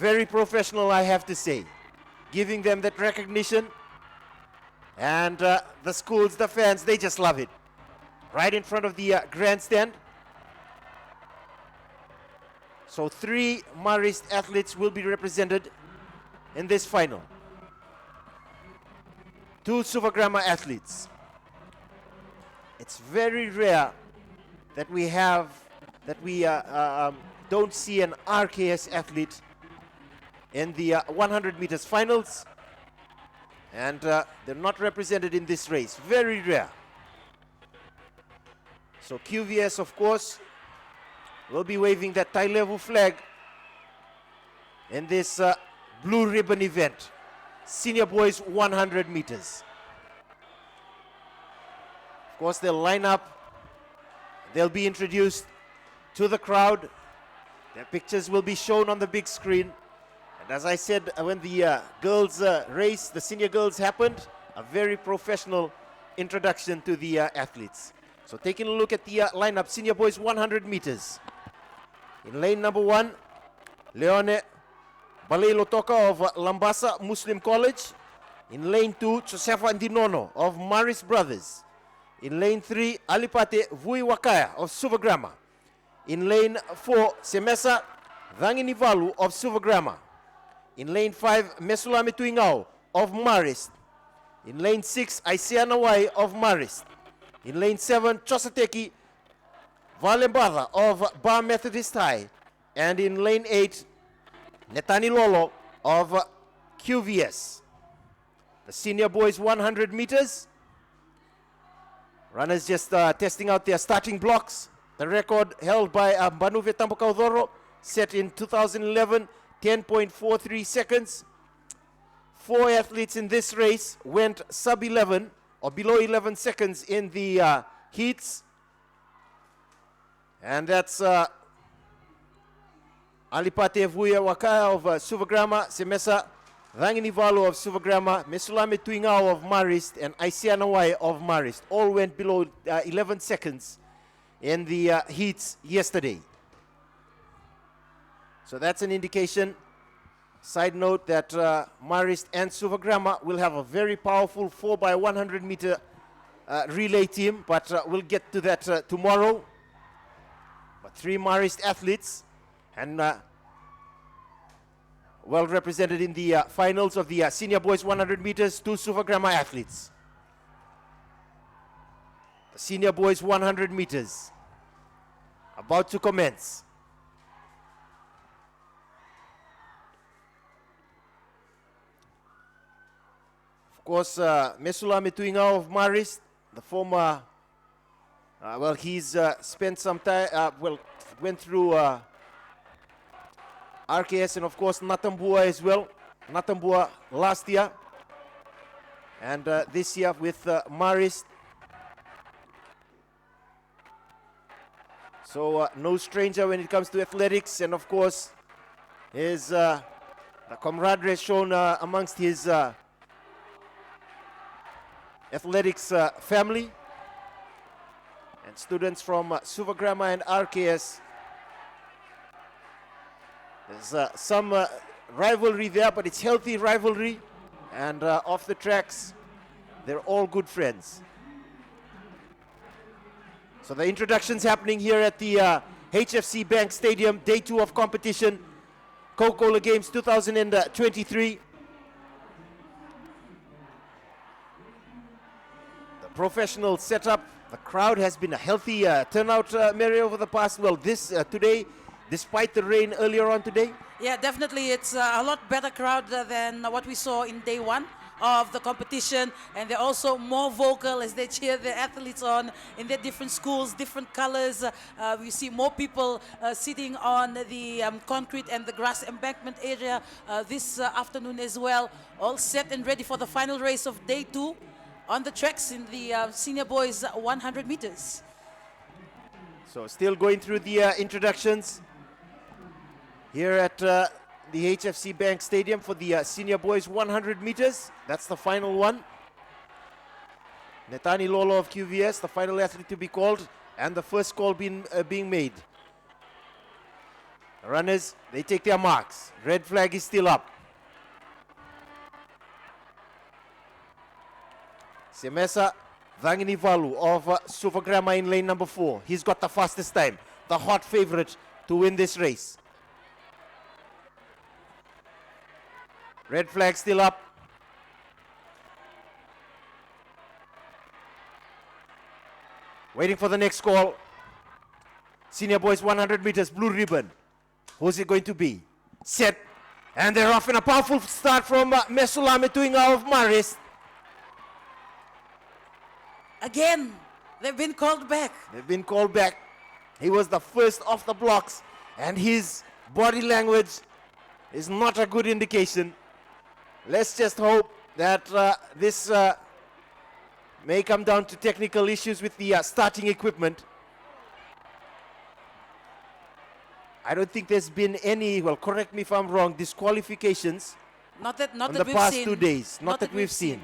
Very professional, I have to say. Giving them that recognition. And the schools, the fans, they just love it. Right in front of the grandstand. So 3 Marist athletes will be represented in this final. 2 Suvagrama athletes. It's very rare that we don't see an RKS athlete in the 100 meters finals, and they're not represented in this race. Very rare. So QVS, of course, will be waving that tie level flag in this blue ribbon event, senior boys 100 meters. Of course, they'll line up, they'll be introduced to the crowd, their pictures will be shown on the big screen. And as I said, when the girls race, the senior girls happened, a very professional introduction to the athletes. So taking a look at the lineup, senior boys 100 meters. In lane number 1, Leone Balailotoka of Lambasa Muslim College. In lane 2, Josefa Ndinono of Maris Brothers. In lane 3, Alipate Vui Wakaya of Suvagrama. In lane 4, Semesa Dhanginivalu of Suvagrama. In lane 5, Mesulame Tuingao of Marist. In lane 6, Aisianawai of Marist. In lane 7, Chosateki Valembada of Bar Methodist High. And in lane 8, Netani Lolo of QVS. The senior boys 100 meters. Runners just testing out their starting blocks. The record held by Banuve Tampakaudoro, set in 2011, 10.43 seconds. 4 athletes in this race went sub 11 or below 11 seconds in the heats. And that's Alipate Vuya Wakaya of Suvagrama, Semesa Dhanginivalu of Suvagrama, Mesulame Tuingao of Marist, and Aisianawai of Marist. All went below 11 seconds in the heats yesterday. So that's an indication. Side note that Marist and Suvagrama will have a very powerful 4x100 meter relay team, but we'll get to that tomorrow. But 3 Marist athletes and well represented in the finals of the senior boys 100 meters, 2 Suvagrama athletes. The senior boys 100 meters about to commence. Of course, Mesulame Tuingao of Marist, the former, well, he's spent some time, went through RKS and of course Natambua as well. Natambua last year and this year with Marist. So no stranger when it comes to athletics, and of course his the camaraderie shown amongst his athletics family and students from Suvagrama and RKS. There's some rivalry there, but it's healthy rivalry, and off the tracks they're all good friends. So the introductions happening here at the HFC Bank Stadium, day 2 of competition, Coca-Cola Games 2023. The professional setup, the crowd has been a healthy turnout, Mary, over the past, well, today, despite the rain earlier on today. Yeah, definitely. It's a lot better crowd than what we saw in day 1 of the competition, and they're also more vocal as they cheer the athletes on in their different schools, different colors. We see more people sitting on the concrete and the grass embankment area this afternoon as well, all set and ready for the final race of day 2 on the tracks in the senior boys 100 meters. So still going through the introductions here at the HFC Bank Stadium for the senior boys 100 meters. That's the final one. Netani Lolo of QVS, the final athlete to be called, and the first call being made. Runners, they take their marks. Red flag is still up. Semesa Vanginivalu of Suvagramma in lane number 4. He's got the fastest time. The hot favorite to win this race. Red flag still up. Waiting for the next call. Senior boys 100 meters, blue ribbon. Who's it going to be? Set. And they're off in a powerful start from Mesulame Tuinga of Marist. Again, they've been called back. They've been called back. He was the first off the blocks, and his body language is not a good indication. Let's just hope that this may come down to technical issues with the starting equipment. I don't think there's been any, well, correct me if I'm wrong, disqualifications Not that on we've the past seen. 2 days. Not that we've seen.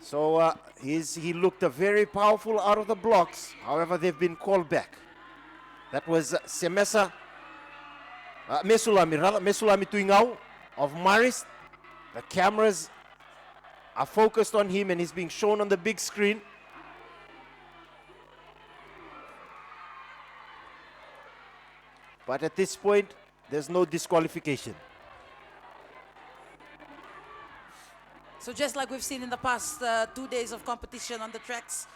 So he looked very powerful out of the blocks. However, they've been called back. That was Mesulame Tuingau of Marist. The cameras are focused on him and he's being shown on the big screen. But at this point, there's no disqualification. So just like we've seen in the past 2 days of competition on the tracks,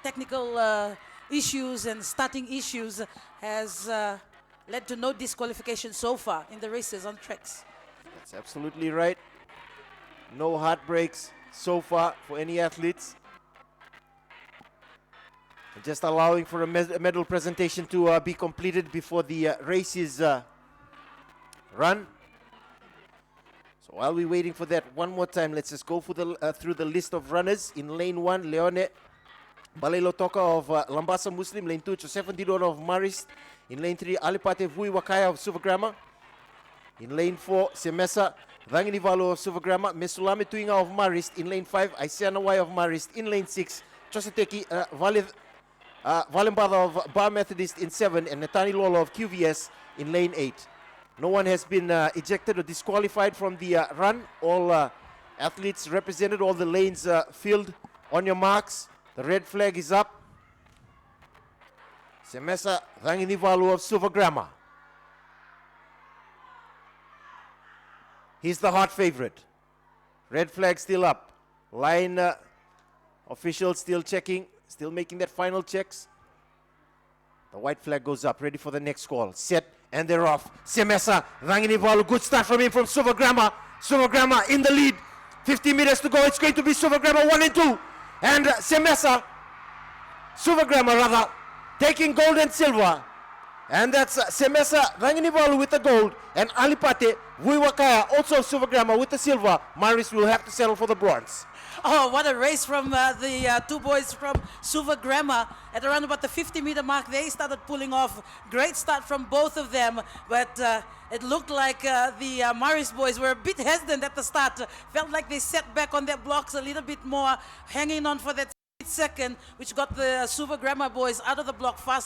technical issues and starting issues has led to no disqualification so far in the races on tracks. That's absolutely right. No heartbreaks so far for any athletes. Just allowing for a medal presentation to be completed before the race is run. So while we're waiting for that, one more time, let's just go for through the list of runners. In lane 1, Leone Balelo Toka of Lambasa Muslim. Lane 2, Joseph Ndidoro of Marist. In lane 3, Alipate Vui Wakaya of Suvagramma. In lane 4, Semesa Vanginivalu of Suvagramma. Mesulame Tuinga of Marist. In lane 5, Aisiana Wai of Marist. In lane 6, Choseteki Valembada of Bar Methodist in 7, and Netani Lolo of QVS in lane 8. No one has been ejected or disqualified from the run. All athletes represented, all the lanes filled. On your marks, the red flag is up. Semesa Vanginivalu of Suvagramma. He's the hot favorite. Red flag still up. Line officials still checking. Still making that final checks. The white flag goes up, ready for the next call. Set, and they're off. Semesa Vanginivalu, good start from him from Suvagramma. Suvagramma in the lead. 50 meters to go. It's going to be Suvagramma 1 and 2. And Suvagramma rather, taking gold and silver. And that's Semesa Vanginivalu with the gold. And Alipate Vuiwakaya, also Suvagramma with the silver. Maris will have to settle for the bronze. Oh, what a race from the two boys from Suvagramma. At around about the 50-meter mark, they started pulling off. Great start from both of them, but it looked like the Maris boys were a bit hesitant at the start. Felt like they sat back on their blocks a little bit more, hanging on for that second, which got the Suvagramma boys out of the block fast.